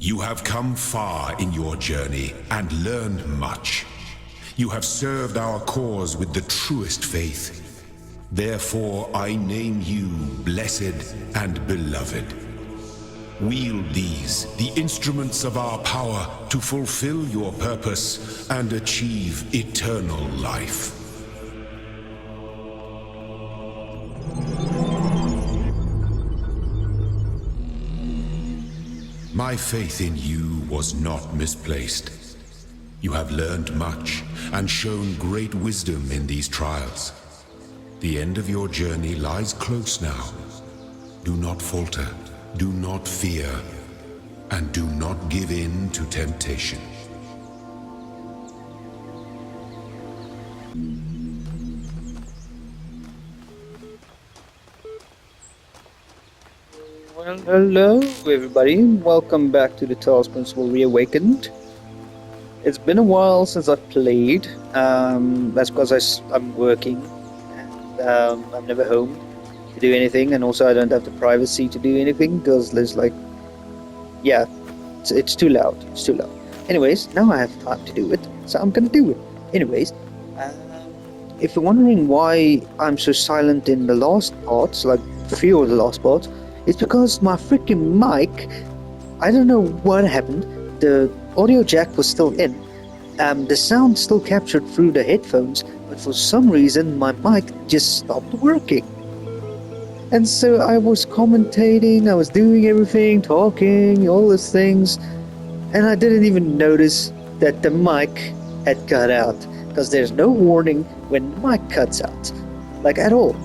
You have come far in your journey and learned much. You have served our cause with the truest faith. Therefore, I name you blessed and beloved. Wield these, the instruments of our power, to fulfill your purpose and achieve eternal life. My faith in you was not misplaced. You have learned much and shown great wisdom in these trials. The end of your journey lies close now. Do not falter, do not fear, and do not give in to temptation. Well, hello everybody, welcome back to the Talos Principle Reawakened. It's been a while since I've played, that's because I'm working, and I'm never home to do anything, and also I don't have the privacy to do anything, because there's like, yeah, it's too loud, Anyways, now I have time to do it, so I'm gonna do it. Anyways, if you're wondering why I'm so silent in the last parts, like a few of the last parts, it's because my freaking mic, I don't know what happened, the audio jack was still in, the sound still captured through the headphones, but for some reason my mic just stopped working. And so I was commentating, I was doing everything, talking, all those things, and I didn't even notice that the mic had cut out, because there's no warning when the mic cuts out, like at all.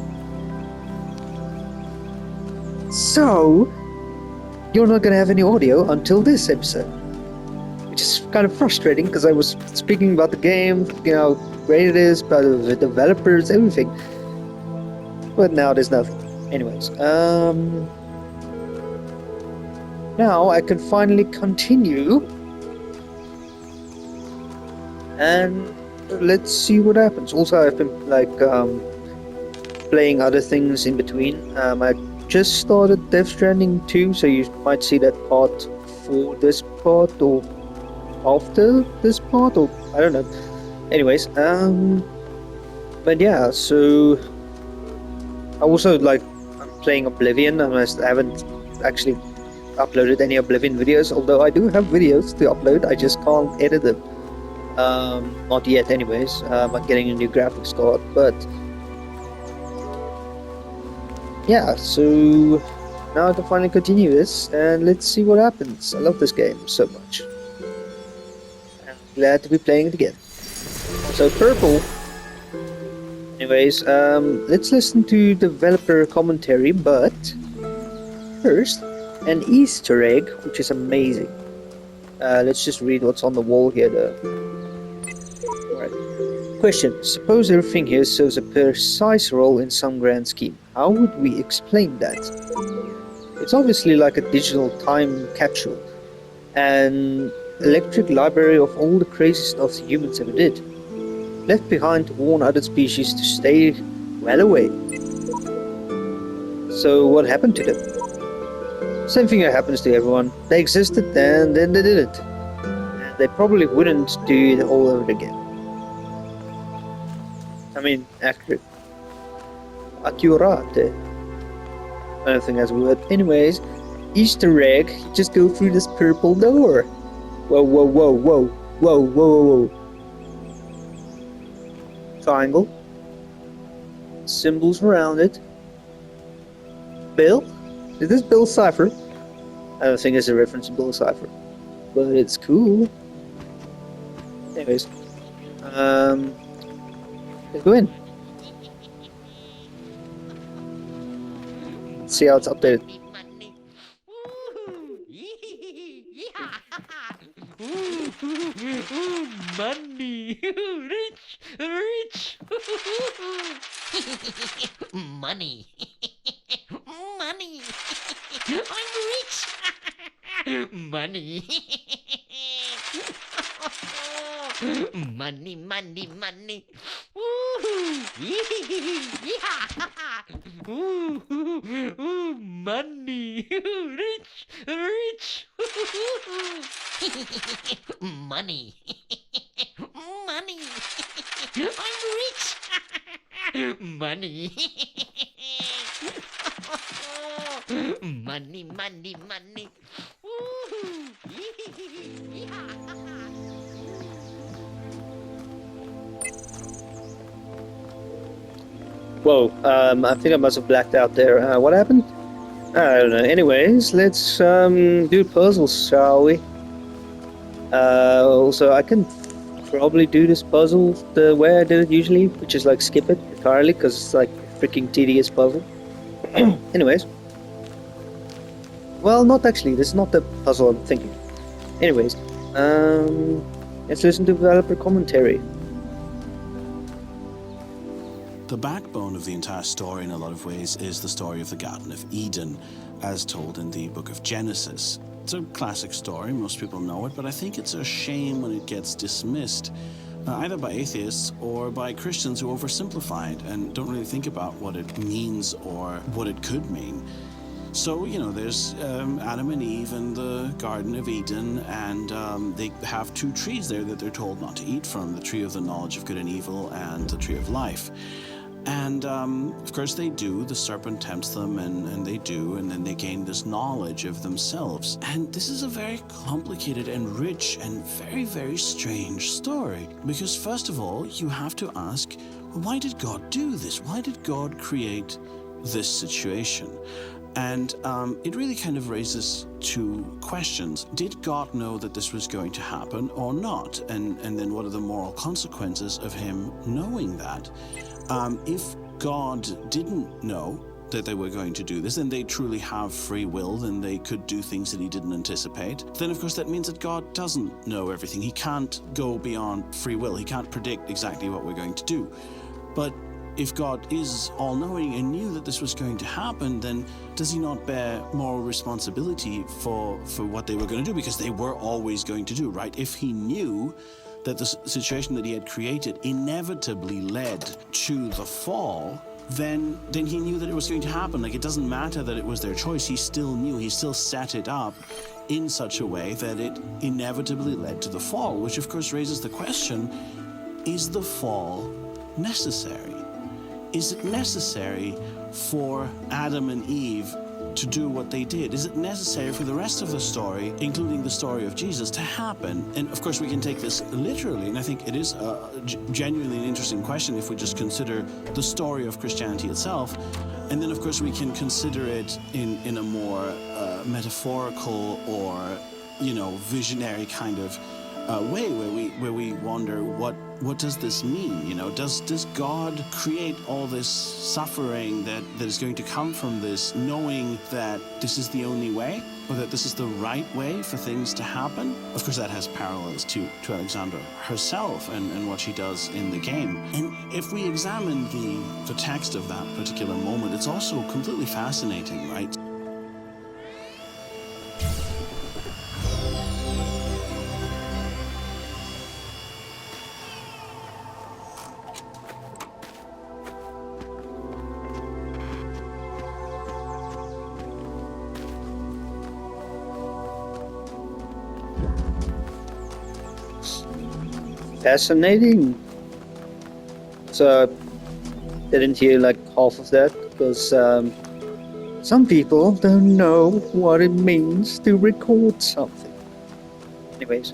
So, you're not going to have any audio until this episode, which is kind of frustrating because I was speaking about the game, you know, how great it is, about the developers, everything, but now there's nothing. Anyways, now I can finally continue, and let's see what happens. Also, I've been like playing other things in between. I just started Death Stranding 2, so you might see that part for this part or after this part, or I don't know. Anyways, but yeah, so I also I'm playing Oblivion. I haven't actually uploaded any Oblivion videos, although I do have videos to upload, I just can't edit them. Not yet anyways. I'm getting a new graphics card, but yeah, so now I can finally continue this, and let's see what happens. I love this game so much. I'm glad to be playing it again. So purple. Anyways, let's listen to developer commentary, but first, an Easter egg, which is amazing. Let's just read what's on the wall here though. Alright. Question. Suppose everything here serves a precise role in some grand scheme. How would we explain that? It's obviously like a digital time capsule, an electric library of all the crazy stuff the humans ever did, left behind to warn other species to stay well away. So what happened to them? Same thing that happens to everyone. They existed and then they didn't. And they probably wouldn't do it all over again. I mean, accurate. Accurate. I don't think that's a word. Anyways, Easter egg, you just go through this purple door. Whoa, whoa, whoa, whoa, whoa, whoa, whoa. Triangle. Symbols around it. Bill? Is this Bill Cipher? I don't think it's a reference to Bill Cipher, but it's cool. Anyways, let's go in. See how it's updated. Money, rich. Money. Money. I'm rich. Money. Money. Ooh, money. Rich, rich. Money. Money. I'm rich. Money. Money, money, money. Whoa, I think I must have blacked out there. What happened? I don't know. Anyways, let's do puzzles, shall we? Also, I can probably do this puzzle the way I do it usually, which is like skip it entirely because it's like a freaking tedious puzzle. Anyways. Well, not actually. This is not the puzzle I'm thinking. Anyways, let's listen to developer commentary. The backbone of the entire story in a lot of ways is the story of the Garden of Eden, as told in the book of Genesis. It's a classic story, most people know it, but I think it's a shame when it gets dismissed, either by atheists or by Christians who oversimplify it and don't really think about what it means or what it could mean. So, there's Adam and Eve in the Garden of Eden, and they have two trees there that they're told not to eat from, the tree of the knowledge of good and evil and the tree of life. And, of course, they do. The serpent tempts them, and they do, and then they gain this knowledge of themselves. And this is a very complicated and rich and very, very strange story. Because, first of all, you have to ask, why did God do this? Why did God create this situation? And it really kind of raises two questions. Did God know that this was going to happen or not? And then what are the moral consequences of him knowing that? If God didn't know that they were going to do this, and they truly have free will, then they could do things that he didn't anticipate, then of course that means that God doesn't know everything. He can't go beyond free will. He can't predict exactly what we're going to do. But if God is all-knowing and knew that this was going to happen, then does he not bear moral responsibility for what they were going to do? Because they were always going to do, right? If he knew that the situation that he had created inevitably led to the fall, then he knew that it was going to happen. Like, it doesn't matter that it was their choice. He still knew. He still set it up in such a way that it inevitably led to the fall, which of course raises the question, is the fall necessary? Is it necessary for Adam and Eve to do what they did? Is it necessary for the rest of the story, including the story of Jesus, to happen? And of course we can take this literally, and I think it is genuinely an interesting question if we just consider the story of Christianity itself. And then of course we can consider it in a more metaphorical or, visionary kind of way where we wonder what does this mean? Does God create all this suffering that is going to come from this, knowing that this is the only way, or that this is the right way for things to happen? Of course, that has parallels to Alexandra herself and what she does in the game. And if we examine the text of that particular moment, it's also completely fascinating, right? Fascinating. So, didn't hear like half of that because some people don't know what it means to record something. Anyways,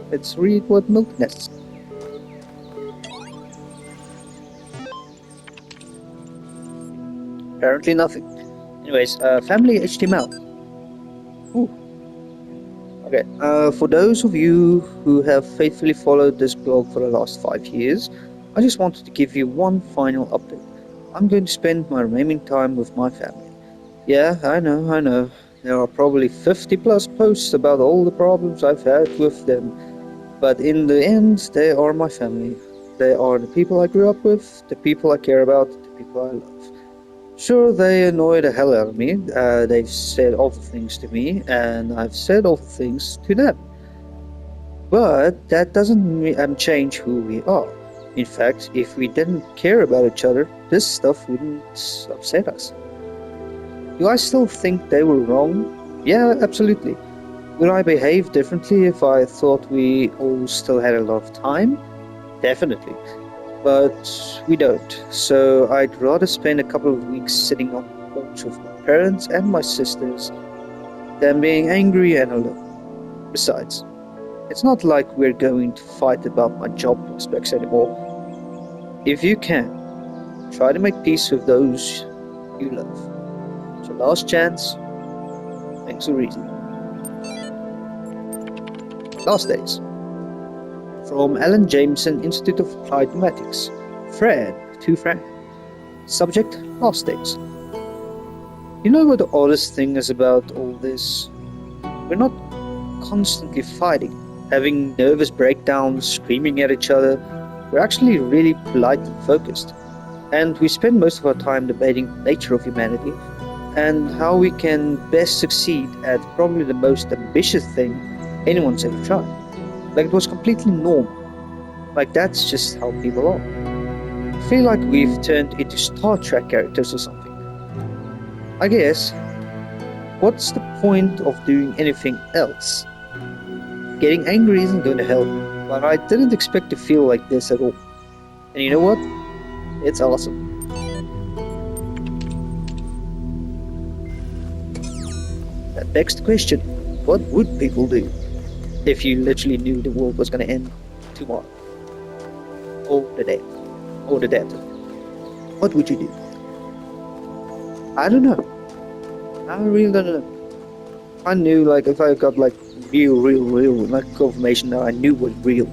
let's read what Milk Nest. Apparently nothing. Anyways, family HTML. Ooh. Okay, for those of you who have faithfully followed this blog for the last 5 years, I just wanted to give you one final update. I'm going to spend my remaining time with my family. Yeah, I know. There are probably 50 plus posts about all the problems I've had with them. But in the end, they are my family. They are the people I grew up with, the people I care about, the people I love. Sure, they annoy the hell out of me. They've said awful things to me, and I've said awful things to them. But that doesn't change who we are. In fact, if we didn't care about each other, this stuff wouldn't upset us. Do I still think they were wrong? Yeah, absolutely. Would I behave differently if I thought we all still had a lot of time? Definitely. But we don't, so I'd rather spend a couple of weeks sitting on the porch with my parents and my sisters than being angry and alone. Besides, it's not like we're going to fight about my job prospects anymore. If you can, try to make peace with those you love. It's your last chance. Thanks for reason. Last days. From Alan Jameson Institute of Applied Mathematics. Fred to Frank. Subject: last days. You know what the oddest thing is about all this? We're not constantly fighting, having nervous breakdowns, screaming at each other. We're actually really polite and focused. And we spend most of our time debating the nature of humanity and how we can best succeed at probably the most ambitious thing anyone's ever tried. Like it was completely normal. Like that's just how people are. I feel like we've turned into Star Trek characters or something. I guess, what's the point of doing anything else? Getting angry isn't going to help, but I didn't expect to feel like this at all. And you know what? It's awesome. That begs the question, what would people do if you literally knew the world was going to end tomorrow? Or the day. Or the day after. What would you do? I don't know. I really don't know. I knew, like, if I got, like, real, like, confirmation that I knew was real,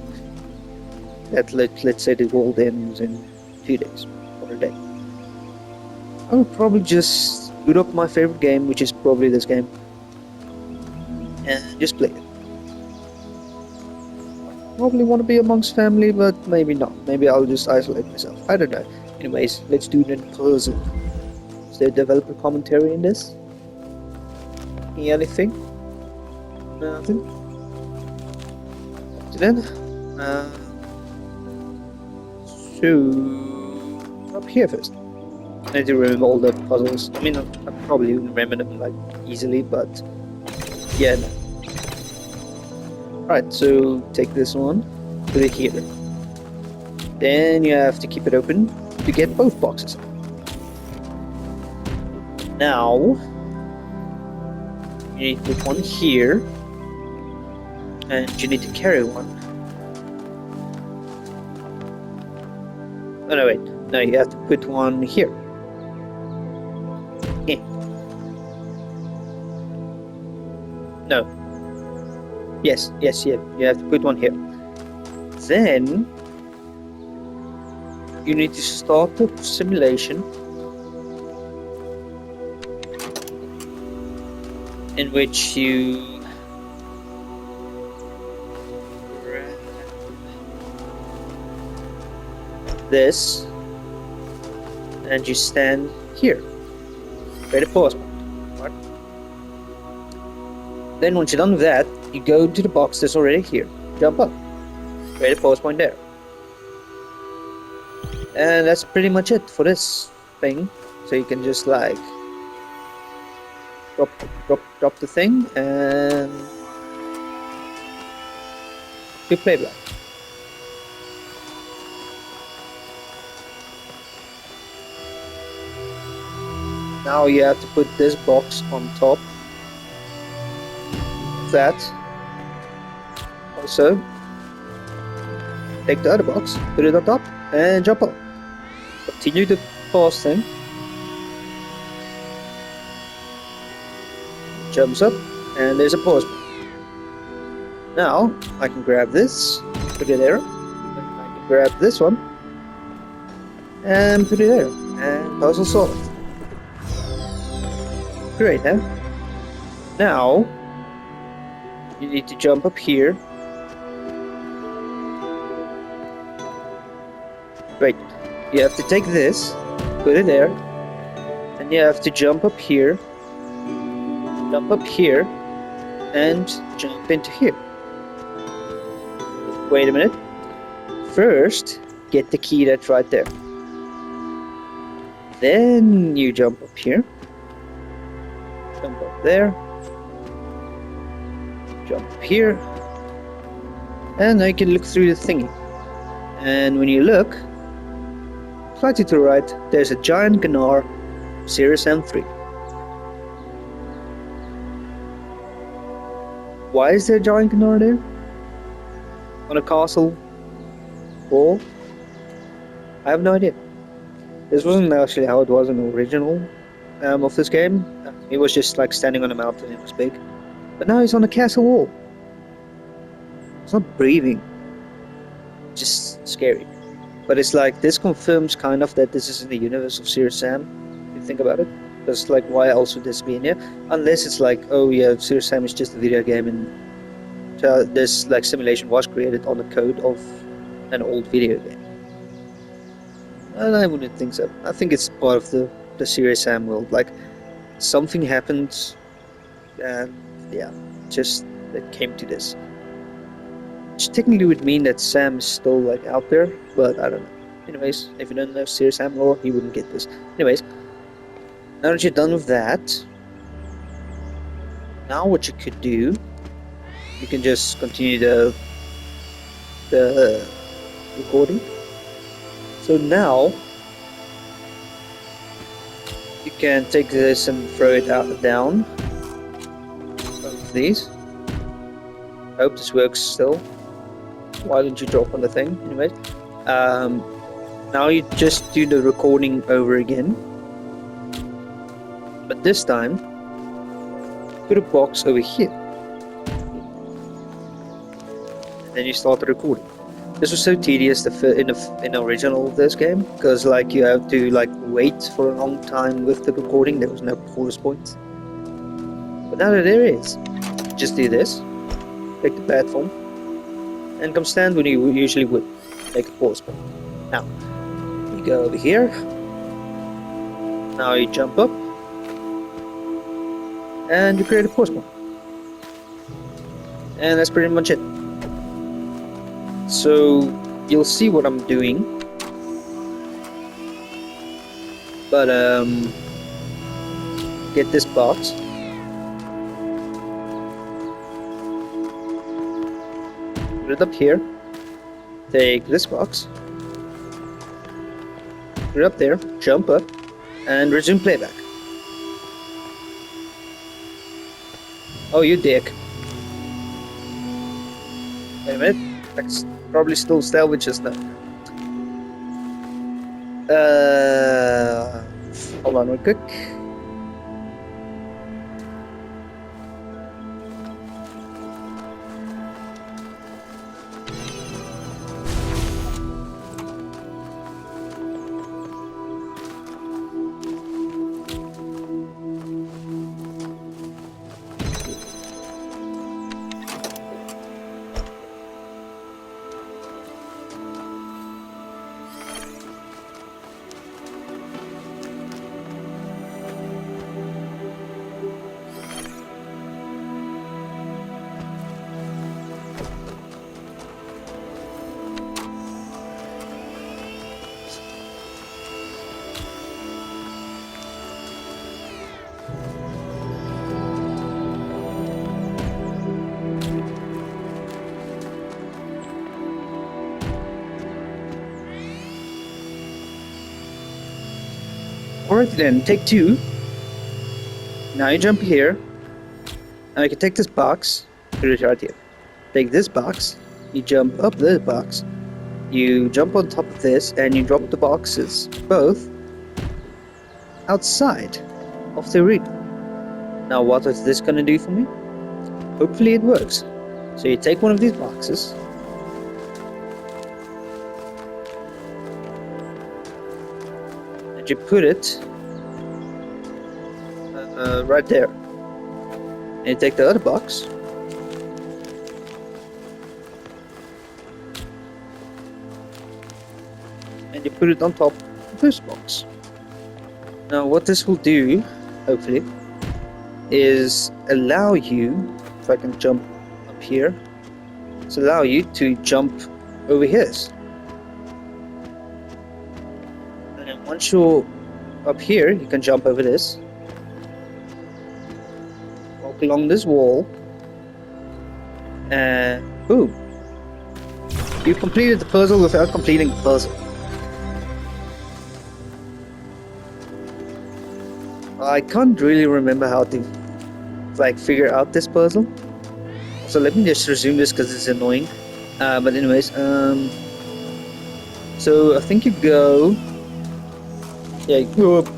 that let's say the world ends in 2 days, or a day, I would probably just boot up my favorite game, which is probably this game, and just play it. Probably want to be amongst family, but maybe not. Maybe I'll just isolate myself. I don't know. Anyways, let's do it in person. Is there developer commentary in this? Anything? Nothing? So then, so up here first. I need to remember all the puzzles. I mean, I probably wouldn't remember them like easily, but yeah. No. Alright, so take this one, put it here. Then you have to keep it open to get both boxes. Now, you need to put one here, and you need to carry one. Oh no, wait. No, you have to put one here. Yeah. No. Yes, you have to put one here. Then you need to start the simulation in which you grab this and you stand here. Create a pause point. Right? Then once you're done with that, you go to the box that's already here. Jump up. Create a pause point there. And that's pretty much it for this thing. So you can just like drop the thing and you play black. Now you have to put this box on top of that. Also, take the other box, put it on top, and jump up. Continue the pause thing. Jumps up, and there's a pause. Now, I can grab this, put it there. I can grab this one, and put it there. And puzzle solved. Great, huh? Now, you need to jump up here. Wait, you have to take this, put it there, and you have to jump up here, and jump into here. Wait a minute. First, get the key that's right there. Then you jump up here. Jump up there. Jump up here. And now you can look through the thingy. And when you look, slightly to the right, there's a giant Gnar Series M3. Why is there a giant Gnar there? On a castle wall? I have no idea. This wasn't actually how it was in the original of this game. He was just like standing on a mountain, it was big. But now he's on a castle wall. It's not breathing. Just scary. But it's like, this confirms kind of that this is in the universe of Serious Sam, if you think about it. Because like, why else would this be in here? Unless it's like, oh yeah, Serious Sam is just a video game and this like simulation was created on the code of an old video game. And I wouldn't think so. I think it's part of the Serious Sam world. Like, something happened and yeah, just it came to this. Which technically would mean that Sam is still like out there, but I don't know. Anyways, if you don't know Serious Sam lore, you wouldn't get this. Anyways, now that you're done with that, now what you could do, you can just continue the recording. So now you can take this and throw it down. Both of these. I hope this works still. Why don't you drop on the thing? Anyway, now you just do the recording over again, but this time put a box over here, and then you start the recording. This was so tedious in the original of this game, because like you have to like wait for a long time with the recording. There was no pause points, but now that there is, just do this. Take the platform and come stand when you usually would. Take a pause point. Now you go over here. Now you jump up and you create a pause point. And that's pretty much it. So you'll see what I'm doing. But get this box. Put it up here. Take this box. Put it up there. Jump up. And resume playback. Oh, you dick. Wait a minute. That's probably still salvages now. Hold on real quick. Alright then, take two. Now you jump here. Now you can take this box, put it right here. Take this box, you jump up this box, you jump on top of this, and you drop the boxes, both outside of the arena. Now what is this gonna do for me? Hopefully it works. So you take one of these boxes, and you put it right there. And you take the other box, and you put it on top of this box. Now what this will do, hopefully, is allow you, if I can jump up here, it's allow you to jump over here. once you're up here, you can jump over this. Walk along this wall. And boom. You completed the puzzle without completing the puzzle. I can't really remember how to like figure out this puzzle. So let me just resume this because it's annoying. But anyways, so I think you go. Yeah, you go up.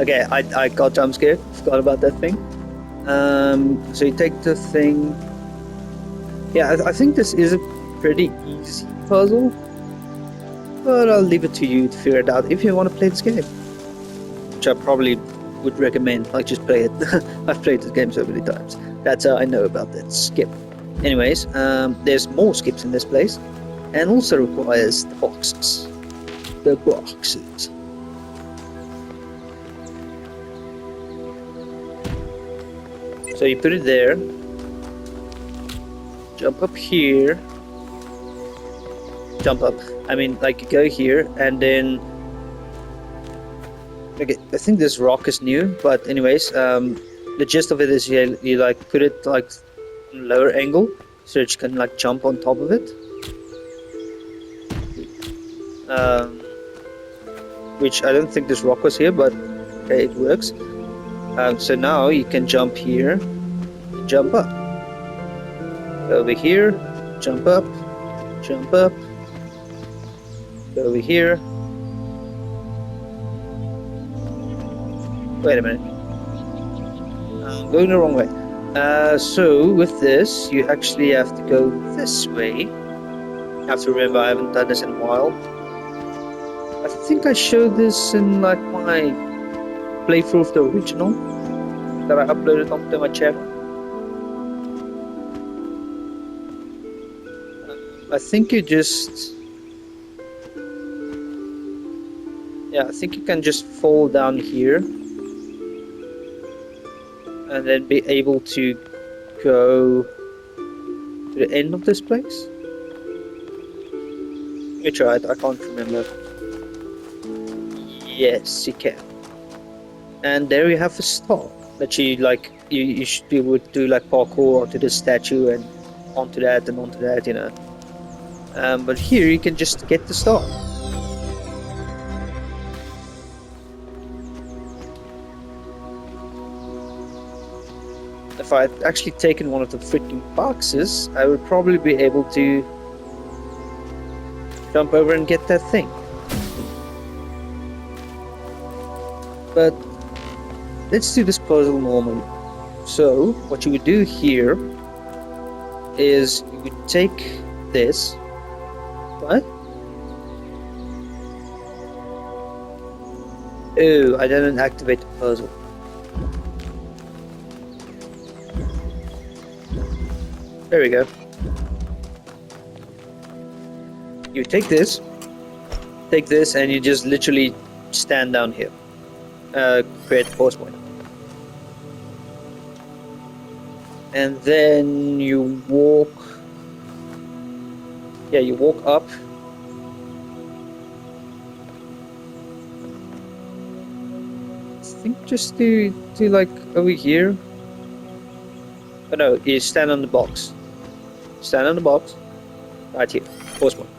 Okay, I got jump scared. Forgot about that thing. So you take the thing. Yeah, I think this is a pretty easy puzzle, but I'll leave it to you to figure it out if you want to play this game, which I probably would recommend. Like, just play it. I've played this game so many times. That's how I know about that skip. Anyways, there's more skips in this place, and also requires the boxes. The boxes. So you put it there. Jump up here. Jump up. I mean, like, you go here, and then. Okay, I think this rock is new, but anyways, the gist of it is you like put it like lower angle, so that you can like jump on top of it. Which I don't think this rock was here, but okay, it works. So now you can jump here, jump up. Go over here, jump up, jump up. Go over here. Wait a minute. I'm going the wrong way. So with this, you actually have to go this way. You have to remember, I haven't done this in a while. I think I showed this in like my playthrough of the original that I uploaded onto my channel. I think you just... Yeah, I think you can just fall down here and then be able to go to the end of this place. Let me try it, I can't remember. Yes, you can. And there you have a star that you like. You would do like parkour onto this statue and onto that and onto that, you know. But here you can just get the star. If I'd actually taken one of the freaking boxes, I would probably be able to jump over and get that thing. But let's do this puzzle normally. So what you would do here is you would take this. What? Oh, I didn't activate the puzzle. There we go. You take this, and you just literally stand down here. Create a pause point. And then you walk. Yeah, you walk up. I think just do like over here. Oh no, you stand on the box. Stand on the box. Right here. Pause point.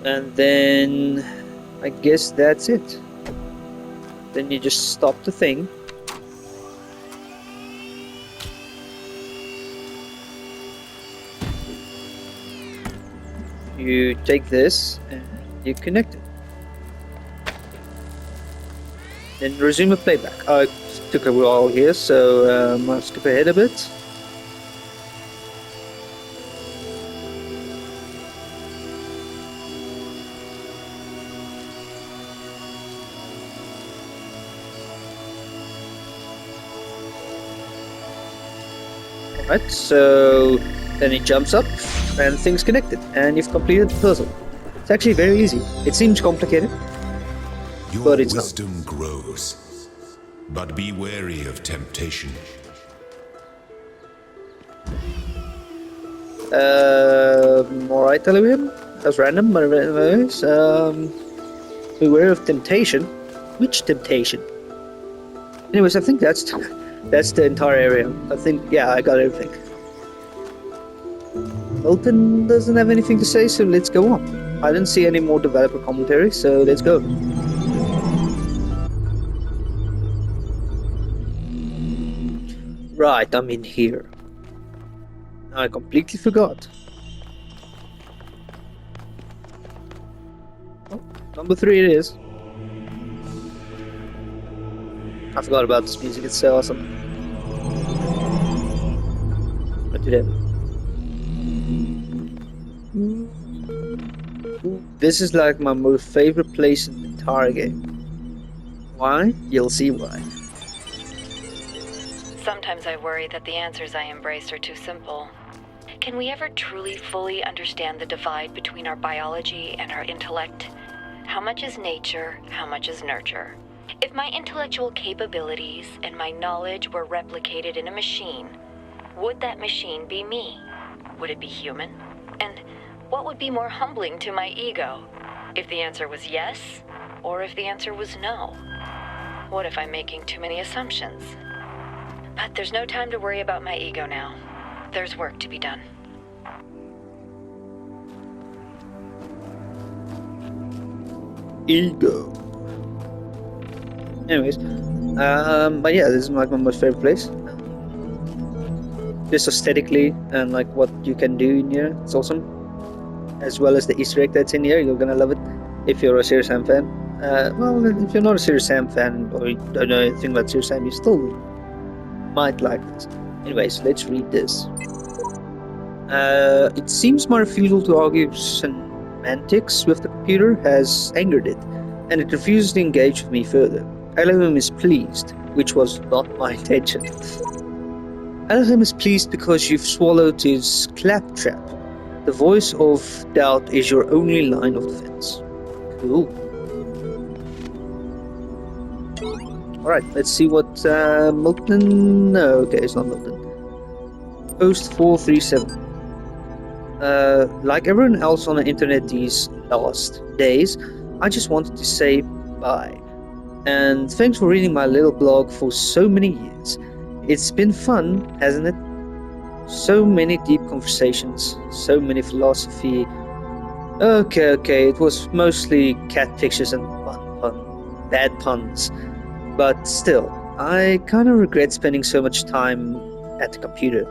And then I guess that's it. Then you just stop the thing. You take this and you connect it. Then resume the playback. I took a while here, so I'll skip ahead a bit. Alright, so then he jumps up and things connected and you've completed the puzzle. It's actually very easy. It seems complicated, Your but it's wisdom grows, but be wary of temptation. Alright, Elohim. That's random, but anyways, beware of temptation. Which temptation? Anyways, I think that's the entire area. I think, yeah, I got everything. Milton doesn't have anything to say, so let's go on. I didn't see any more developer commentary, so let's go. Right, I'm in here. I completely forgot. Oh, number 3 it is. I forgot about this music, it's so awesome. What did it? This is like my most favorite place in the entire game. Why? You'll see why. Sometimes I worry that the answers I embrace are too simple. Can we ever truly fully understand the divide between our biology and our intellect? How much is nature? How much is nurture? If my intellectual capabilities and my knowledge were replicated in a machine, would that machine be me? Would it be human? And what would be more humbling to my ego? If the answer was yes, or if the answer was no? What if I'm making too many assumptions? But there's no time to worry about my ego now. There's work to be done. Ego. Anyways, but yeah, this is like my most favorite place. Just aesthetically and like what you can do in here, it's awesome. As well as the Easter egg that's in here, you're gonna love it if you're a Serious Sam fan. Well, if you're not a Serious Sam fan or you don't know anything about Serious Sam, you still might like this. Anyways, let's read this. It seems my refusal to argue semantics with the computer has angered it, and it refuses to engage with me further. Elohim is pleased, which was not my intention. Elohim is pleased because you've swallowed his claptrap. The voice of doubt is your only line of defense. Cool. Alright, let's see what Milton... No, okay, it's not Milton. Post 437. Like everyone else on the internet these last days, I just wanted to say bye. And thanks for reading my little blog for so many years. It's been fun, hasn't it? So many deep conversations, so many philosophy. Okay, it was mostly cat pictures and bad puns. But still, I kinda regret spending so much time at the computer.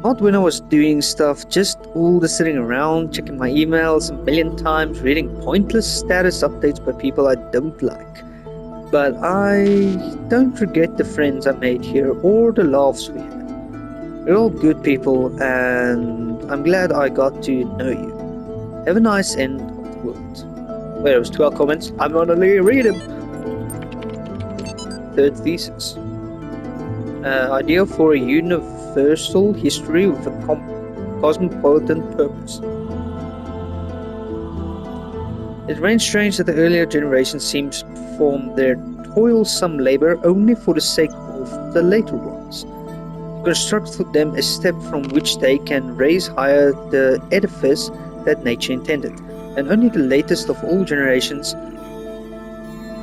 Not when I was doing stuff, just all the sitting around, checking my emails a million times, reading pointless status updates by people I don't like. But I don't regret the friends I made here or the laughs we had. You're all good people, and I'm glad I got to know you. Have a nice end of the world. Wait, it was 12 comments. I'm gonna read them. Third thesis. Idea for a universal history with a cosmopolitan purpose. It remains strange that the earlier generation seems to perform their toilsome labor only for the sake of the later ones. To construct for them a step from which they can raise higher the edifice that nature intended, and only the latest of all generations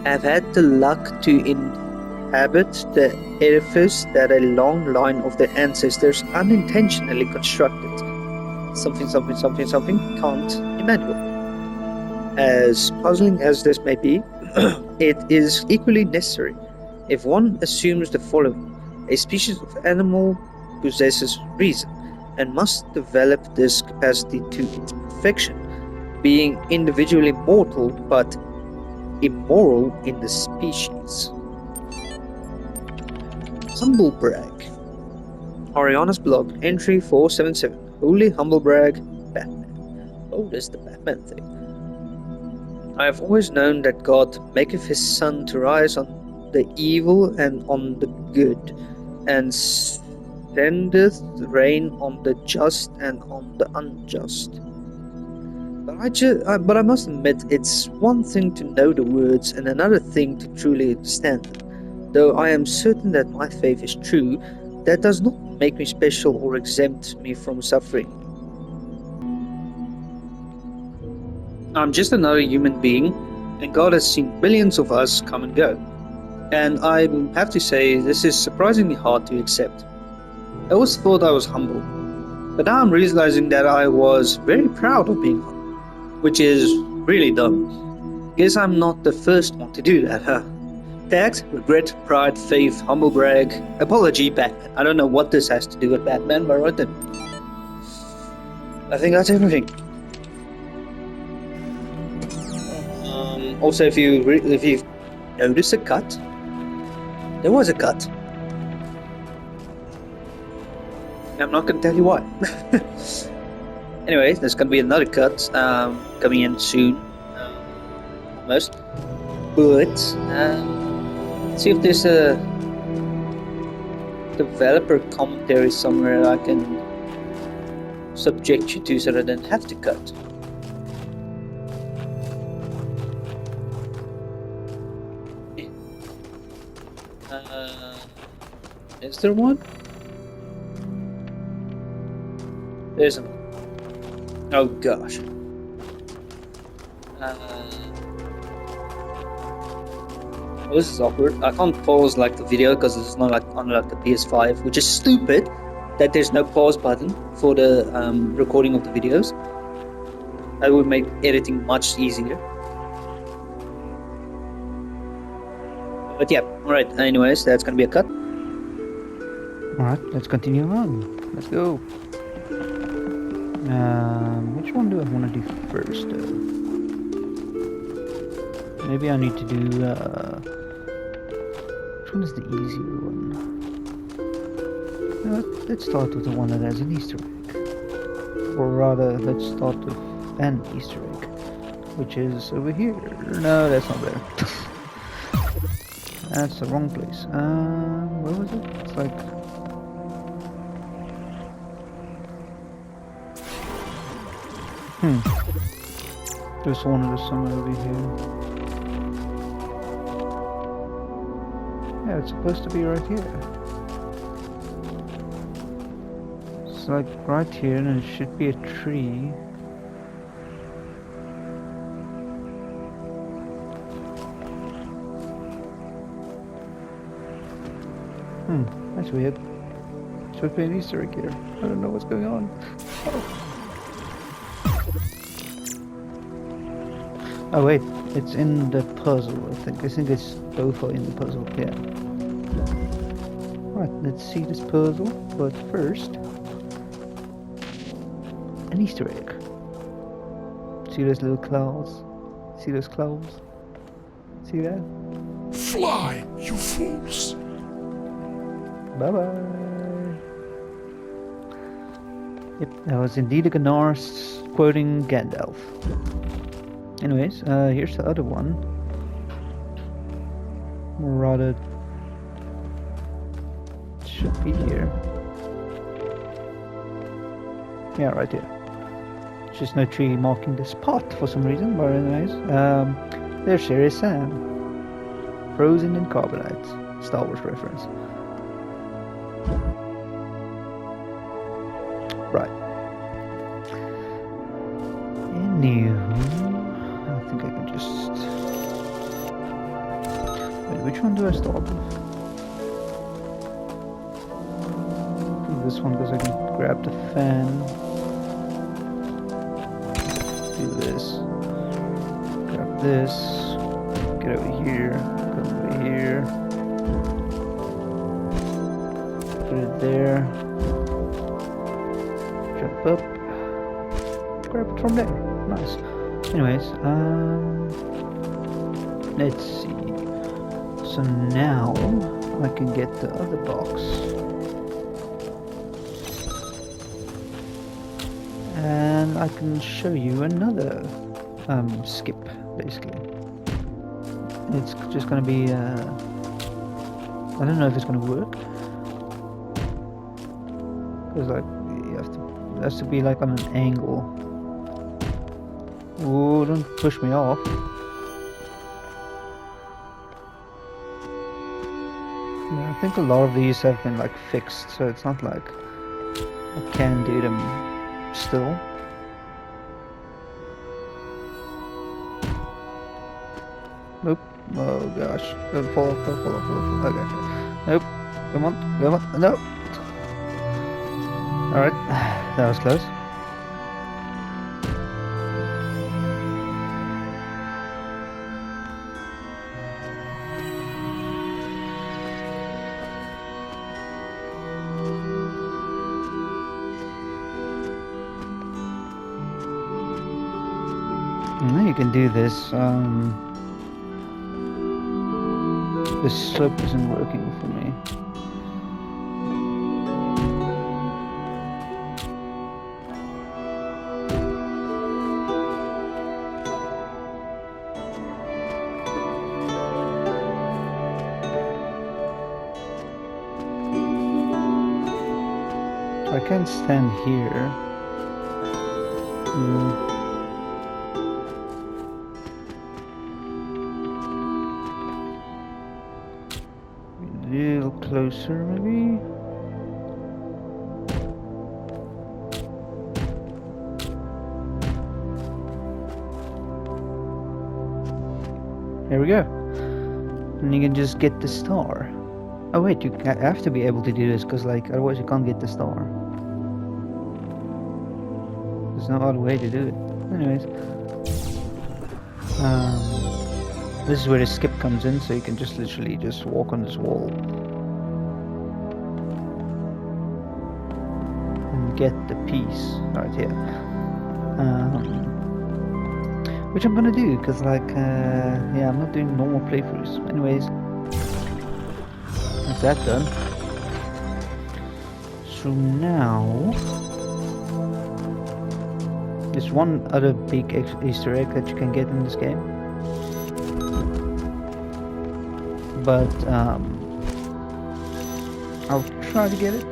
have had the luck to inhabit the edifice that a long line of their ancestors unintentionally constructed. Something, can't Emmanuel. As puzzling as this may be, it is equally necessary if one assumes the following. A species of animal possesses reason and must develop this capacity to its perfection, being individually mortal but immoral in the species. Humble brag. Ariana's blog, entry 477. Holy humble brag, Batman. Oh, there's the Batman thing. I have always known that God maketh his sun to rise on the evil and on the good, and sendeth rain on the just and on the unjust. But I must admit, it's one thing to know the words and another thing to truly understand them. Though I am certain that my faith is true, that does not make me special or exempt me from suffering. I'm just another human being, and God has seen billions of us come and go. And I have to say, this is surprisingly hard to accept. I always thought I was humble, but now I'm realizing that I was very proud of being humble, which is really dumb. Guess I'm not the first one to do that, huh? Tags, regret, pride, faith, humble brag, apology, Batman. I don't know what this has to do with Batman, but I wrote them. I think that's everything. Also, if you notice a cut, there was a cut. I'm not going to tell you why. Anyways, there's going to be another cut coming in soon, almost. But see if there's a developer commentary somewhere I can subject you to, so that I don't have to cut. Is there one? There's one. Oh gosh. Oh, this is awkward. I can't pause like the video because it's not like on like the PS5, which is stupid that there's no pause button for the recording of the videos. That would make editing much easier. But yeah, alright, anyways, that's gonna be a cut. Alright, let's continue on. Let's go. Which one do I want to do first though? Maybe I need to do, which one is the easier one? Let's start with the one that has an Easter egg. Or rather, let's start with an Easter egg. Which is over here. No, that's not there. That's the wrong place. Where was it? It's like... There's one of the somewhere over here. Yeah, it's supposed to be right here. It's like right here, and it should be a tree. That's weird. Should be an Easter egg here. I don't know what's going on. Oh wait, it's in the puzzle, I think. I think it's both are in the puzzle, yeah. Right, let's see this puzzle, but first... an Easter egg. See those little clouds? See those clouds? See that? Fly, you fools! Bye-bye. Yep, that was indeed a Gnarst quoting Gandalf. Anyways, here's the other one. Or rather, it should be here. Yeah, right here. There's just no tree marking the spot for some reason, but anyways. There's Serious Sam. Frozen in carbonite. Star Wars reference. Right. Anywho, I think I can just... Wait, which one do I start with? Do this one because I can grab the fan. Do this. Grab this. Get over here. Come over here. Put it there. Jump up. Grab it from there. Nice. Anyways, let's see. So now I can get the other box. And I can show you another skip, basically. It's just gonna be I don't know if it's gonna work. Because like it has to be like on an angle. Oh, don't push me off. Yeah, I think a lot of these have been like fixed, so it's not like I can do them still. Oh gosh. Don't fall off, don't fall off, don't fall off. Okay. Nope. Come on, come on. No. Alright. That was close. And then you can do this. This slope isn't working for me. I can't stand here. A little closer, maybe. Here we go. And you can just get the star. Oh wait, you have to be able to do this, because like otherwise you can't get the star. There's no other way to do it. Anyways, this is where the skip comes in, so you can just literally just walk on this wall and get the piece right here. Which I'm gonna do, because like, yeah, I'm not doing normal playthroughs. Anyways, that's that done. So now, there's one other big Easter egg that you can get in this game. But, I'll try to get it.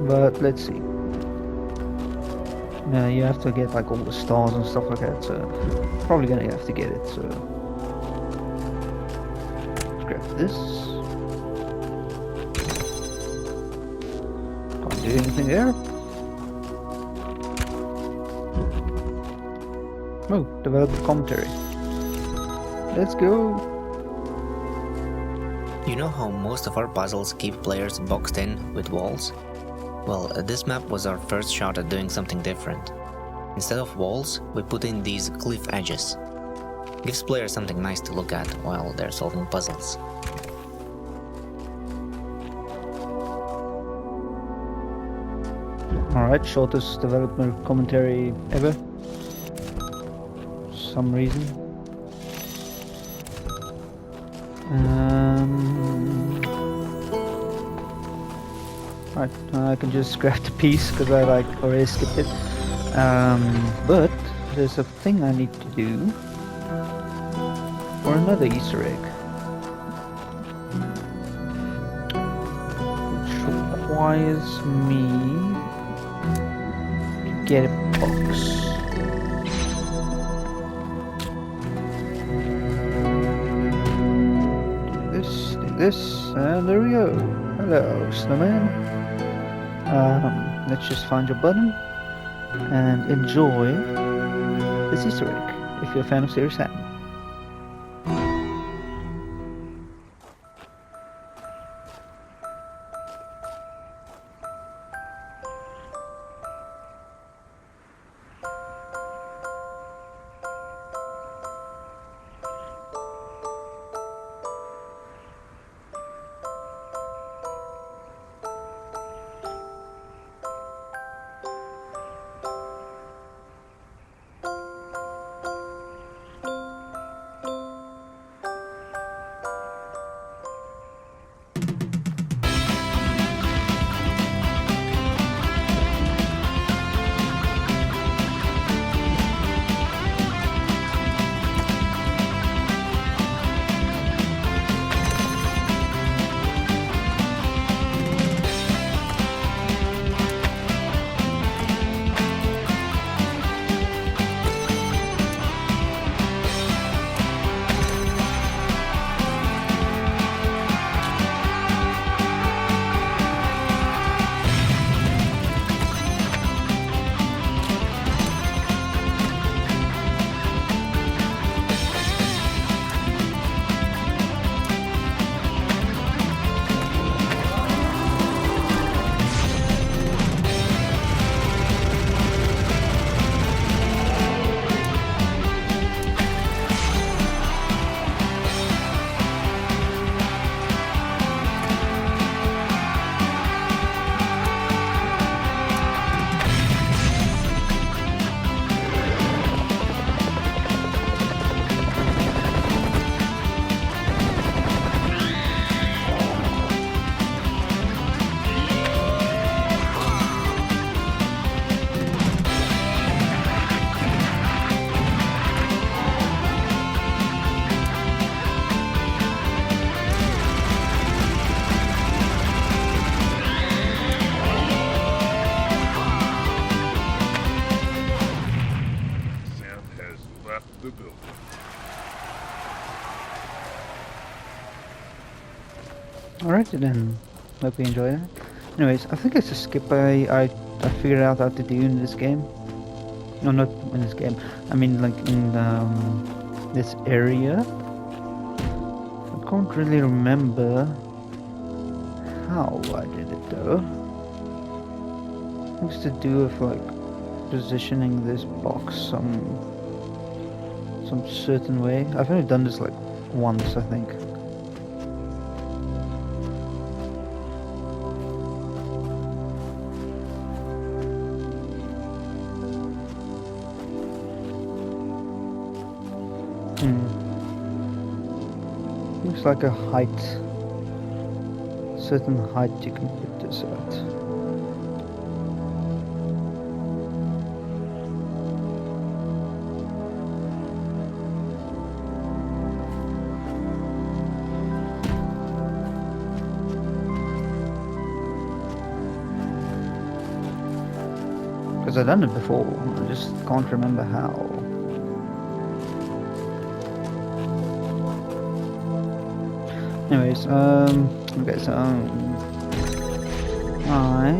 But, let's see. Now, you have to get like all the stars and stuff like that, so probably gonna have to get it, so let's grab this. Can't do anything there. Oh, developer commentary. Let's go. You know how most of our puzzles keep players boxed in with walls? Well, this map was our first shot at doing something different. Instead of walls, we put in these cliff edges. Gives players something nice to look at while they're solving puzzles. Alright, shortest developer commentary ever. For some reason. Right, I can just grab the piece because I like already skipped it. But there's a thing I need to do for another Easter egg, which requires me to get a box. Do this, and there we go. Hello, snowman. Let's just find your button and enjoy this Easter egg if you're a fan of Serious Sam. Alright then, hope you enjoyed it. Anyways, I think it's a skip I figured out how to do in this game. No, not in this game. I mean, like in this area. I can't really remember how I did it though. It's to do with like positioning this box some certain way. I've only done this like once, I think. Looks like a height, certain height you can put this at. Because I've done it before, I just can't remember how. Anyways, okay, so I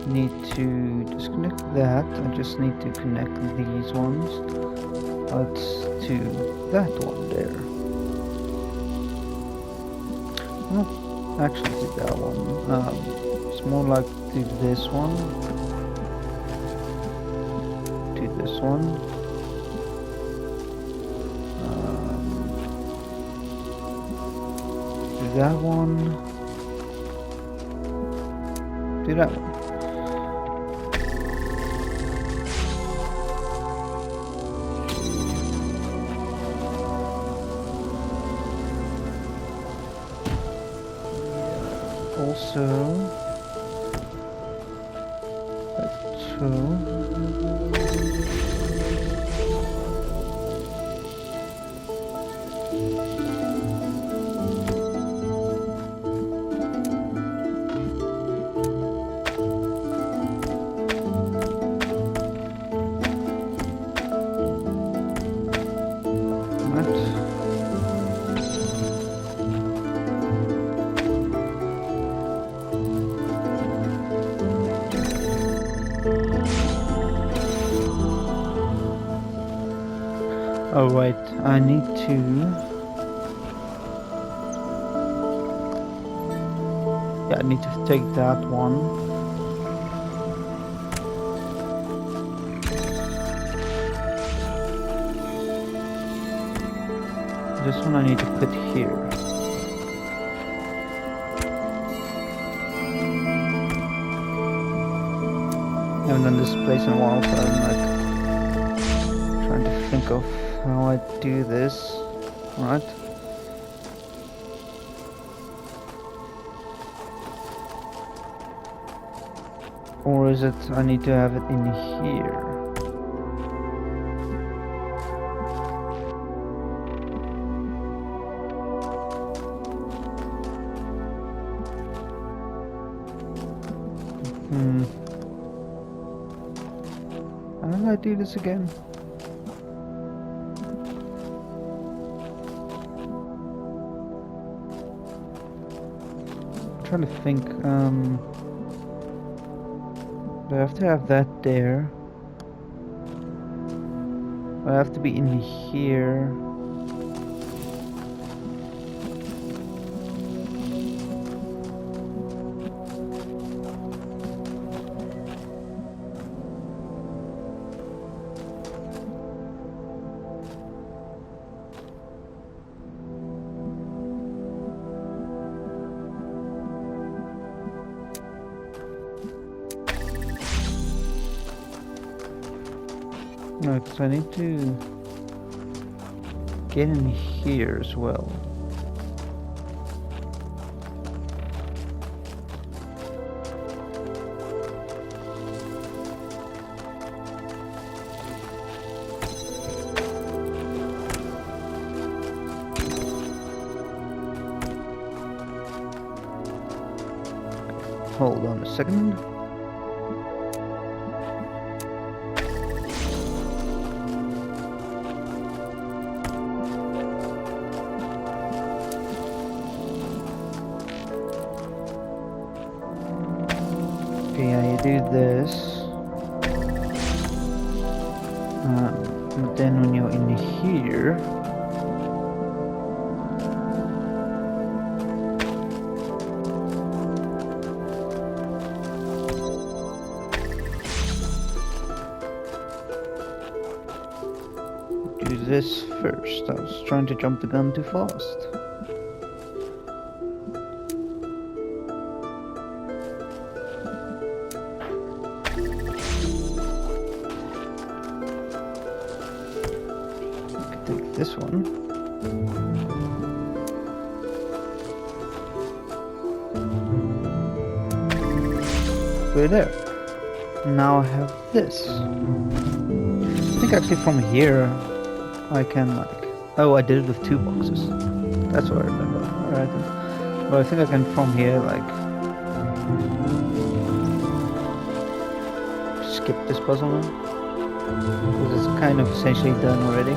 need to disconnect that. I just need to connect these ones out to that one there. Not actually to that one. It's more like to this one, to this one. That one, do that one. Also, that two. Oh right, I need to I need to take that one. This one I need to put here. I haven't done this place in a while, so I'm like trying to think of how I do this. Alright. Or is it I need to have it in here? How did I do this again? I'm trying to think, do I have to have that there? Do I have to be in here? No, because I need to get in here as well. Hold on a second. do this. But then when you're in here, do this first. I was trying to jump the gun too fast. Take this one. Put it there. Now I have this. I think actually from here I can like... Oh, I did it with 2 boxes. That's what I remember. Alright then. But I think I can from here like... skip this puzzle now. Because it's kind of essentially done already.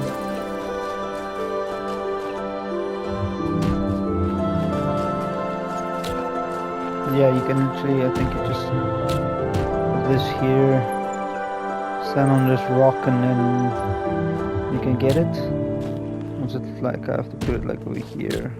Yeah, you can actually, I think it just put this here, stand on this rock, and then you can get it. Or is it like I have to put it like over here?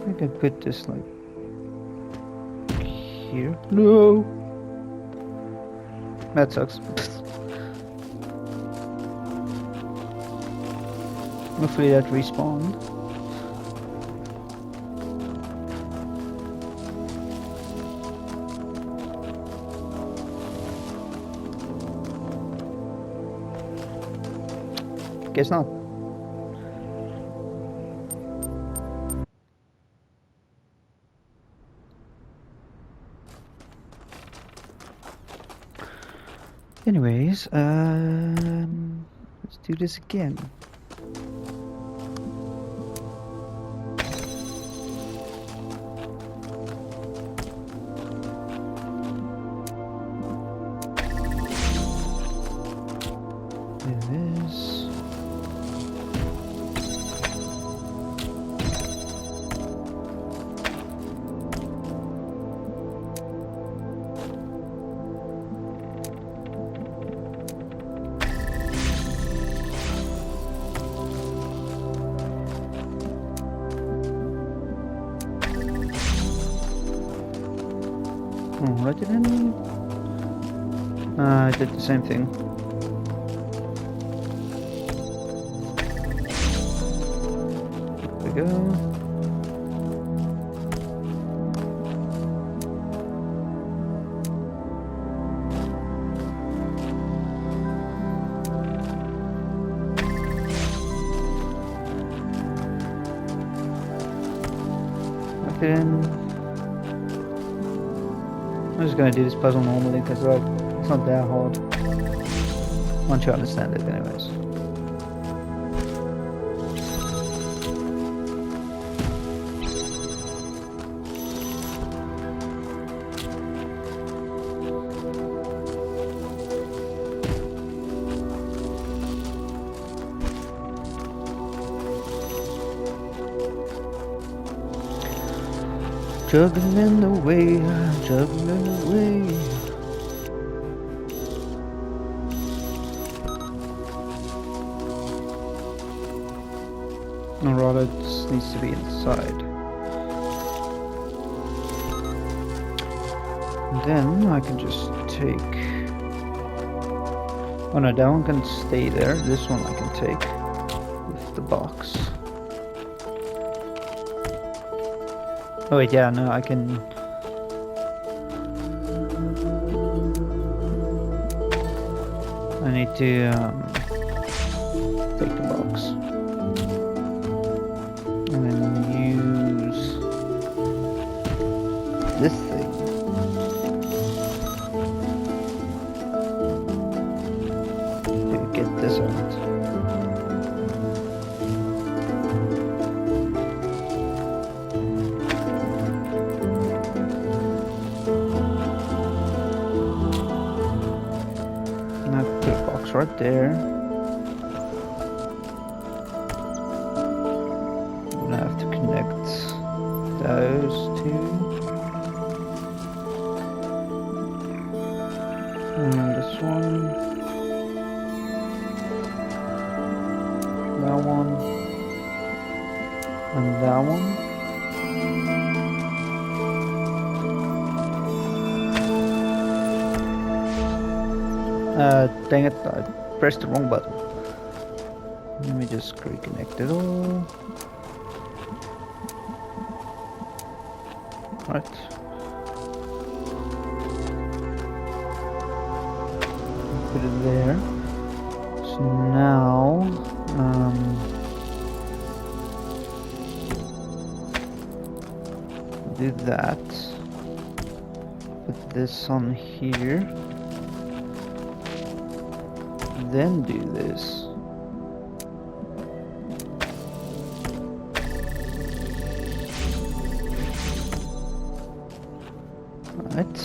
I can put this like here. No! That sucks. Hopefully that respawned. Guess not. Anyways, let's do this again. Do this. Oh, I didn't... I did the same thing. There we go. I'm just gonna do this puzzle normally because like, it's not that hard once you understand it anyways. Juggling away, juggling away. Or rather, it just needs to be inside. And then I can just take... Oh no, that one can stay there. This one I can take with the box. Oh wait, yeah, no, I can... I need to take the box. And then use this thing. To get this out. right there. I'm gonna have to connect those two. And this one. That one. And that one. Dang it, I pressed the wrong button. Let me just reconnect it all. Right. Put it there. So now, do that. Put this on here. Then do this. Right.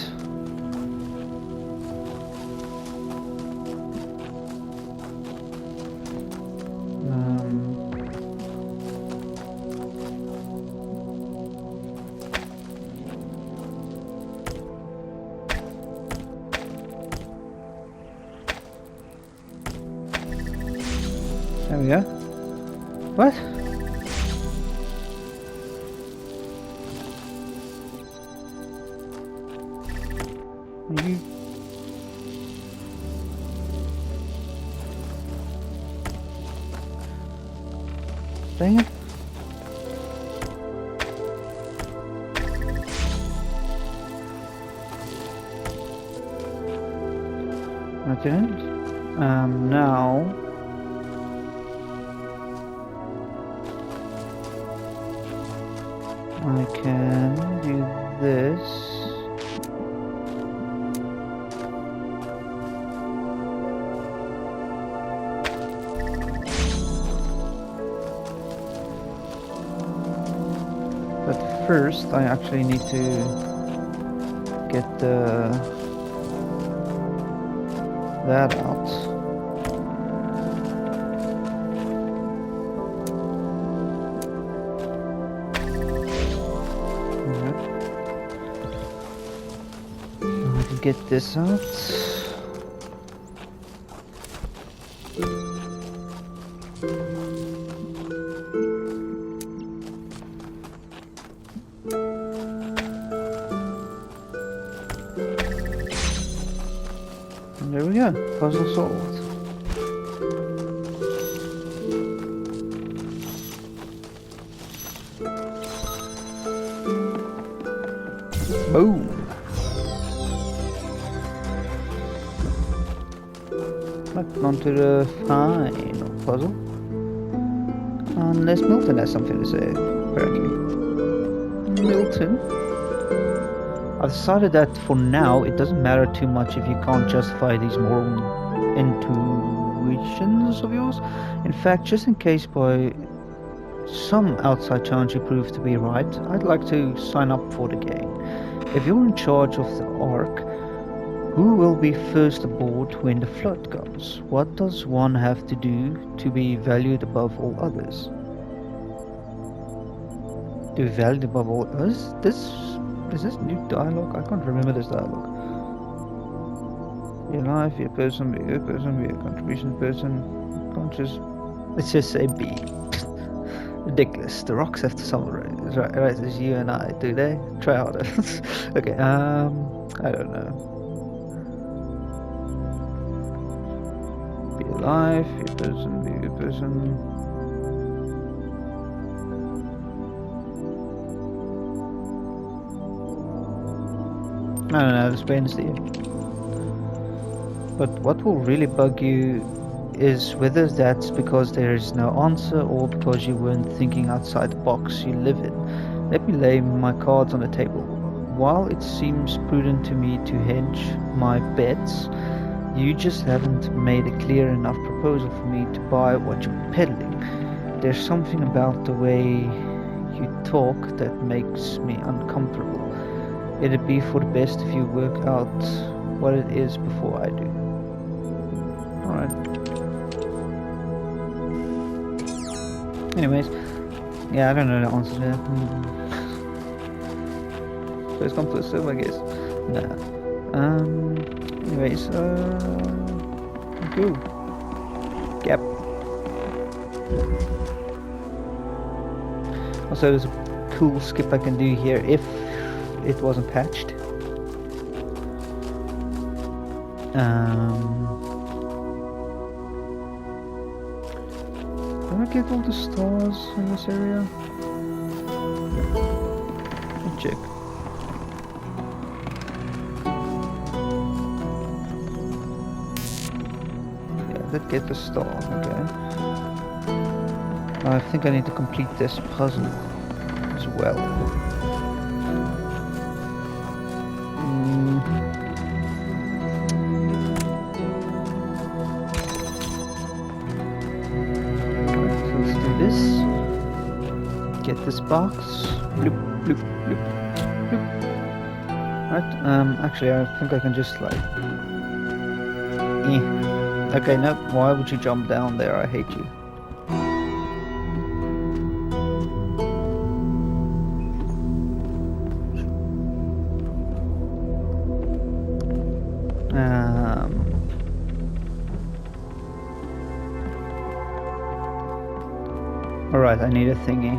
There we go. What? You... Dang it. I didn't. Now... I can do this. But first I actually need to get that out. Get this out. And there we go, puzzle solved. Boom. Onto the final puzzle. Unless Milton has something to say, apparently. Milton? I've decided that for now it doesn't matter too much if you can't justify these moral intuitions of yours. In fact, just in case by some outside chance you prove to be right, I'd like to sign up for the game. If you're in charge of the Ark, who will be first aboard when the flood comes? What does one have to do to be valued above all others? To be valued above all others? Is this new dialogue? I can't remember this dialogue. Be alive, be a person, be a good person, be a contribution person, conscious. Let's just say be. Ridiculous. The rocks have to summarize, right as you and I, do they? Try harder. Okay, I don't know. Be alive, be a person, be a good person. I don't know, this pains to you. But what will really bug you is whether that's because there is no answer or because you weren't thinking outside the box you live in. Let me lay my cards on the table. While it seems prudent to me to hedge my bets, you just haven't made a clear enough proposal for me to buy what you're peddling. There's something about the way you talk that makes me uncomfortable. It'd be for the best if you work out what it is before I do. Alright. Anyways, yeah, I don't know the answer to that. First come first serve, I guess. Nah. Anyways, go. Yep. Also, there's a cool skip I can do here if it wasn't patched. Did I get all the stars in this area? Let me check. Yeah, that get the star, okay. I think I need to complete this puzzle as well. Get this box. Bloop, bloop, bloop, bloop. Right, actually I think I can just like... Okay, no, why would you jump down there? I hate you. Alright, I need a thingy.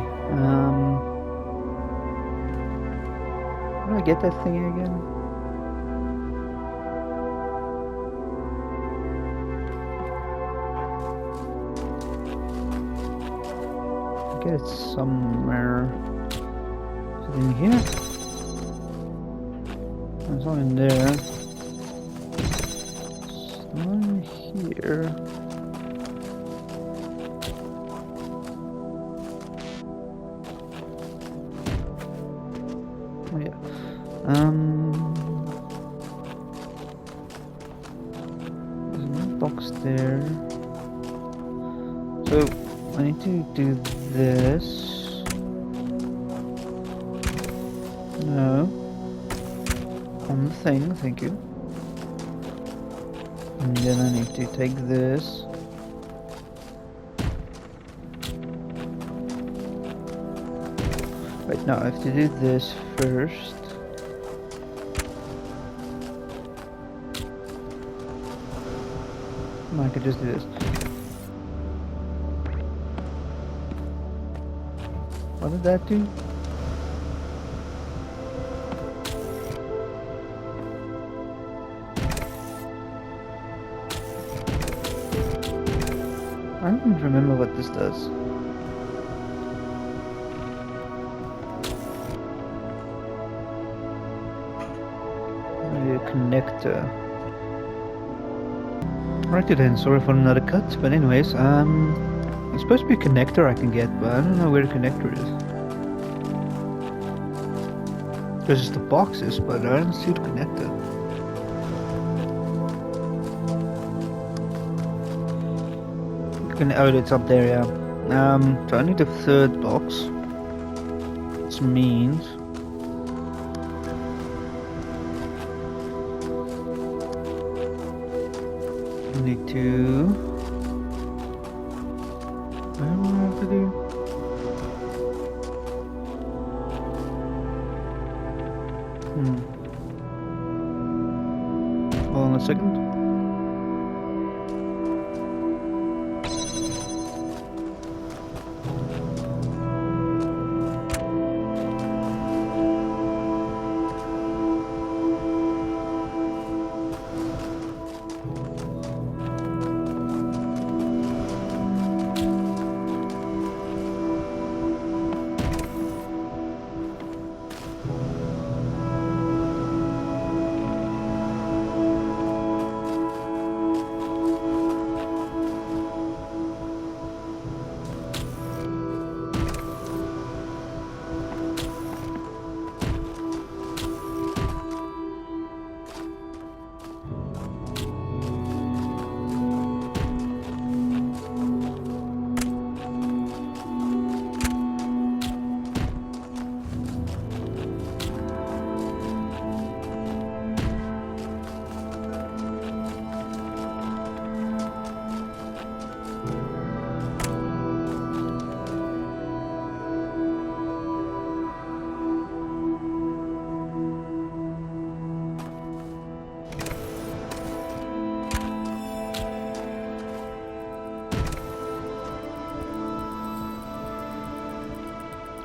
How do I get that thingy again? I get it somewhere. Is it in here? It's not in there. It's not in here. Oh yeah. There's a box there. So I need to do this. No. On the thing, thank you. And then I need to take this. Right, now I have to do this first. No, I could just do this. What did that do? I don't remember what this does. Maybe a connector. Alrighty then, sorry for another cut, but anyways, it's supposed to be a connector I can get, but I don't know where the connector is. There's just the boxes, but I don't see the connector. Oh, it's up there, yeah. So I need a third box. Which means I need to... What do I have to do? Hold on a second.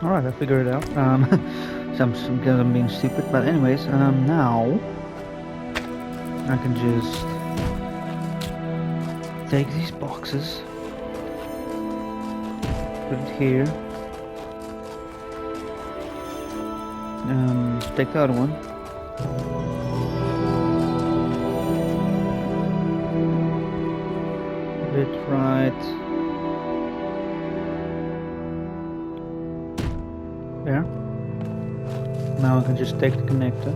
Alright, I figured it out. Some because I'm being stupid, but anyways, now I can just take these boxes, put it here, take the other one, put it right there. Now I can just take the connector,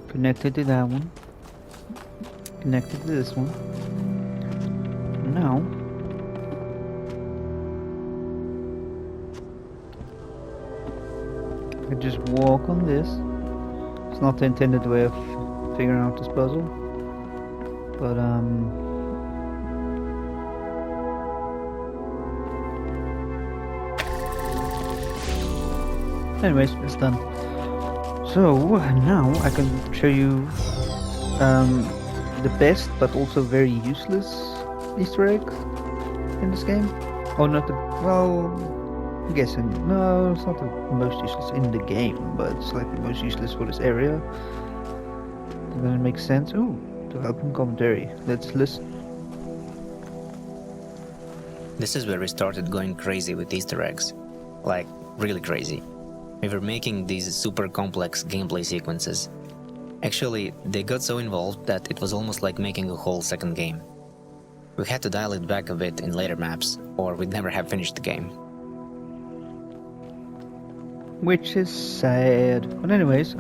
connect it to that one, connect it to this one. Now I can just walk on this. It's not the intended way of figuring out this puzzle, but anyways, it's done. So now I can show you the best but also very useless Easter egg in this game. Oh, not the, well, I'm guessing, no, it's not the most useless in the game, but it's like the most useless for this area. Does that make sense? Ooh, developing commentary. Let's listen. This is where we started going crazy with Easter eggs. Like, really crazy. We were making these super complex gameplay sequences. Actually, they got so involved that it was almost like making a whole second game. We had to dial it back a bit in later maps, or we'd never have finished the game. Which is sad. But anyways,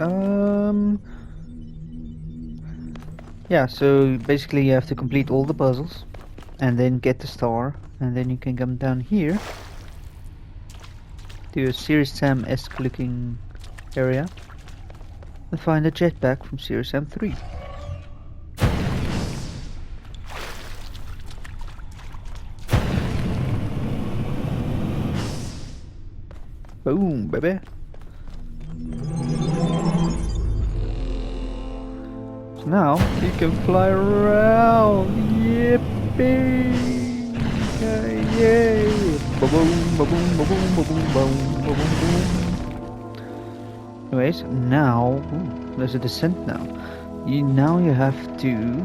yeah, so basically you have to complete all the puzzles, and then get the star, and then you can come down here to a Serious Sam-esque looking area and find a jetpack from Serious Sam 3. Boom, baby. So now you can fly around. Yippee! Yay! Ba-boom, ba-boom, ba-boom, ba-boom, ba-boom, ba-boom, boom. Anyways, now there's a descent now. Now you have to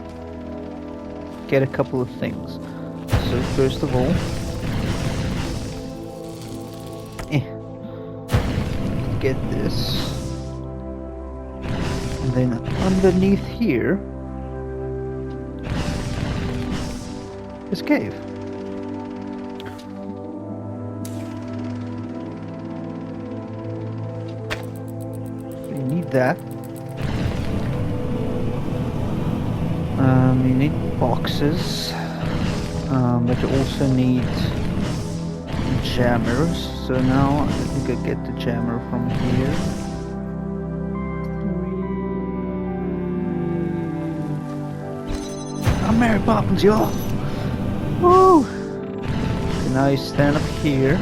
get a couple of things. So first of all, get this, and then underneath here is cave. You need that. You need boxes, but you also need jammers. So now I think I get the jammer from here. I'm Mary Poppins, y'all! Woo! So now you stand up here.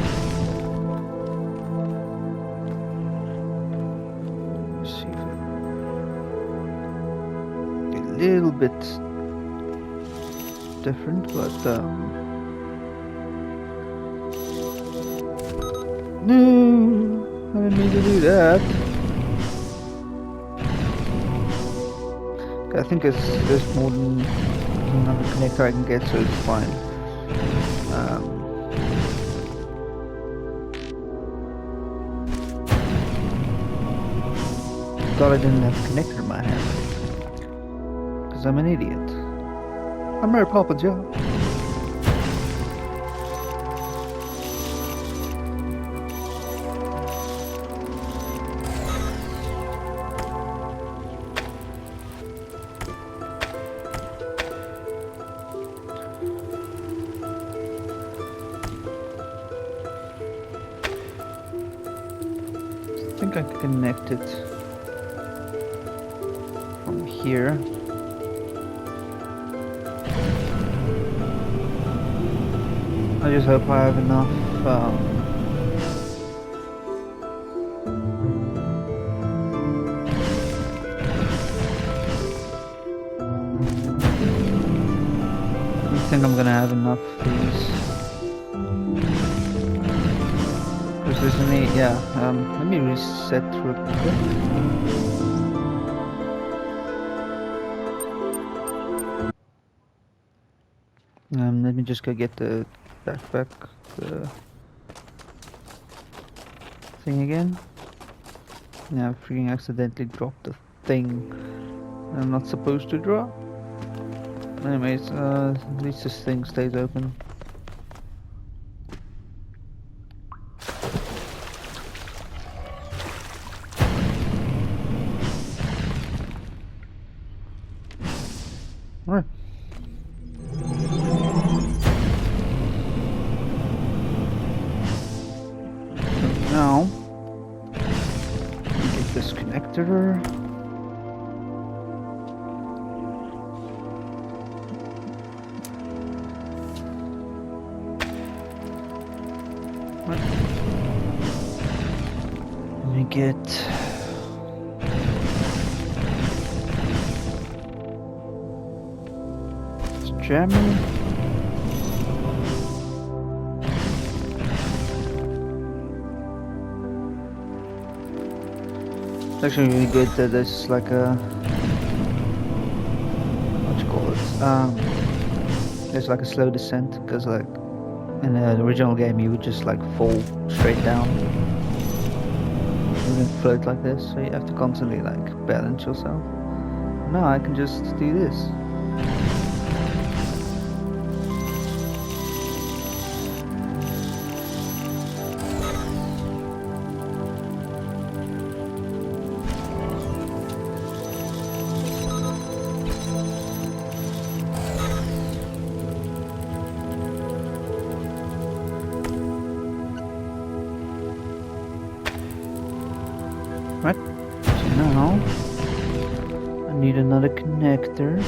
Let's see if it... a little bit different, but no, I didn't mean to do that. I think there's more than another connector I can get, so it's fine. Thought I didn't have a connector in my hand. Because I'm an idiot. I'm Mary Poppins, y'all. I think I can connect it from here. I just hope I have enough I think I'm gonna have enough of these. There's any, yeah, let me reset real quick. Let me just go get the backpack thing again. Yeah, I freaking accidentally dropped the thing I'm not supposed to drop. Anyways, at least this thing stays open. Alright. So now, get this connector. Let me get this jammer. It's actually really good that there's like a what you call it? There's like a slow descent, because like in the original game you would just like fall straight down. You wouldn't float like this, so you have to constantly like balance yourself. Now I can just do this. Right, so now I need another connector.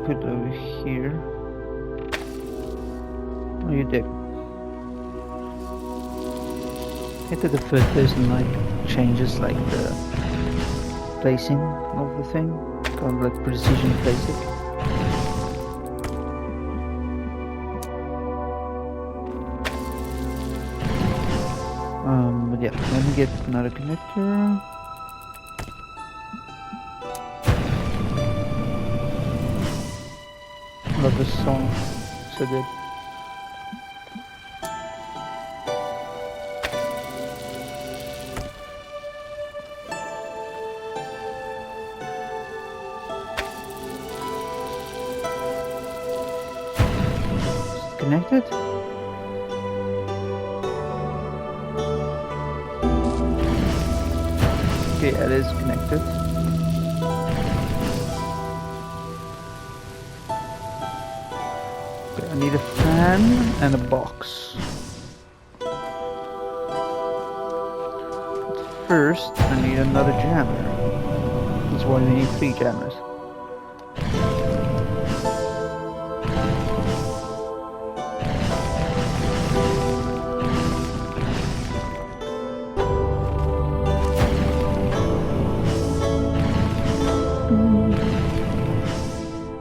Put over here. Oh, you did. Hit that the first person like changes like the placing of the thing. Kind of like precision basic. But yeah, let me get another connector. Love this song, so good. Connected? Okay, it is connected. Okay, I need a fan and a box. But first, I need another jammer. That's why we need 3 jammers.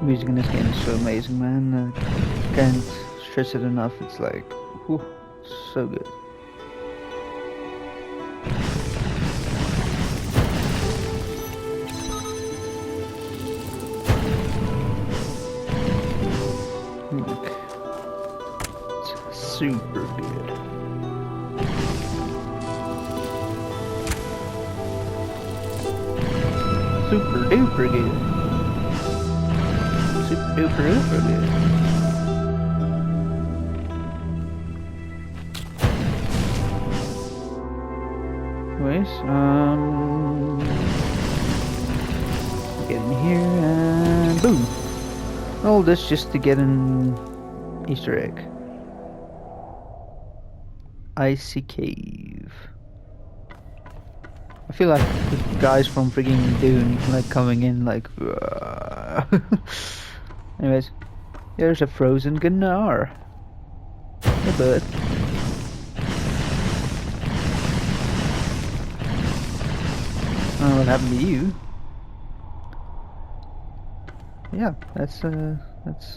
Music in this game is so amazing, man. I can't stress it enough. It's like, whew, so good. Look, it's super good. Super duper good. Super duper good. Anyways, get in here and boom. All this just to get an Easter egg. Icy cave. I feel like the guys from frigging Dune like coming in like. Anyways, here's a frozen Gunnar. A bird. I don't know what happened to you. Yeah, that's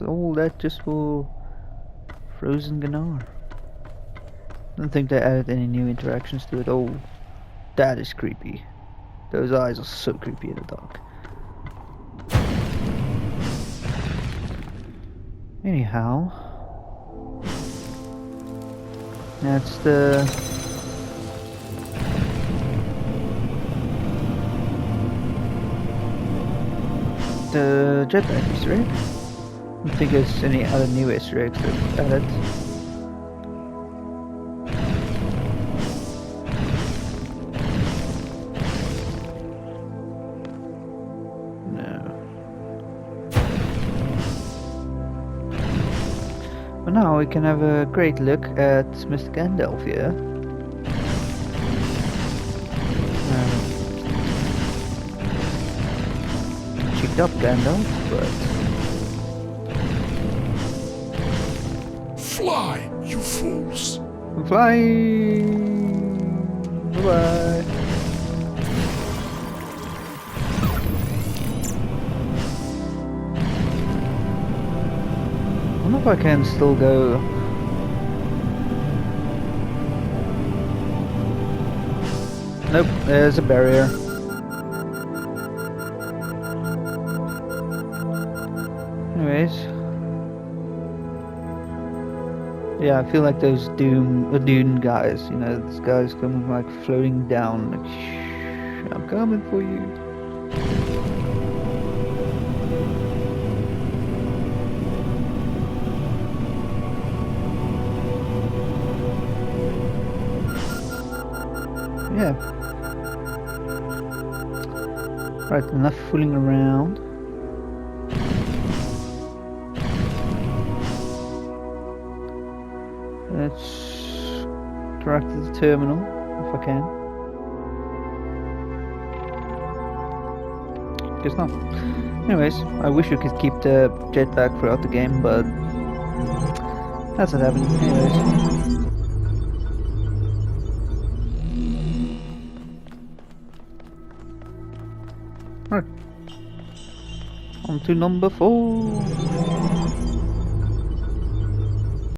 all that just for Frozen Gnar. I don't think they added any new interactions to it. Oh, that is creepy. Those eyes are so creepy in the dark. Anyhow, that's the jetpack Easter egg. I don't think there's any other new Easter eggs they've added. But now we can have a great look at Mr. Gandalf here. Cheeked up Gandalf, but... Fly, you fools! I'm flying! Bye-bye! I wonder if I can still go. Nope, there's a barrier. Anyways. Yeah, I feel like those Dune guys, you know, this guy's coming like floating down, like, shh, I'm coming for you. Yeah. Right, enough fooling around. Let's direct to the terminal, if I can. Guess not. Anyways, I wish you could keep the jetpack throughout the game, but that's what happened. Anyways. Right. On to number 4.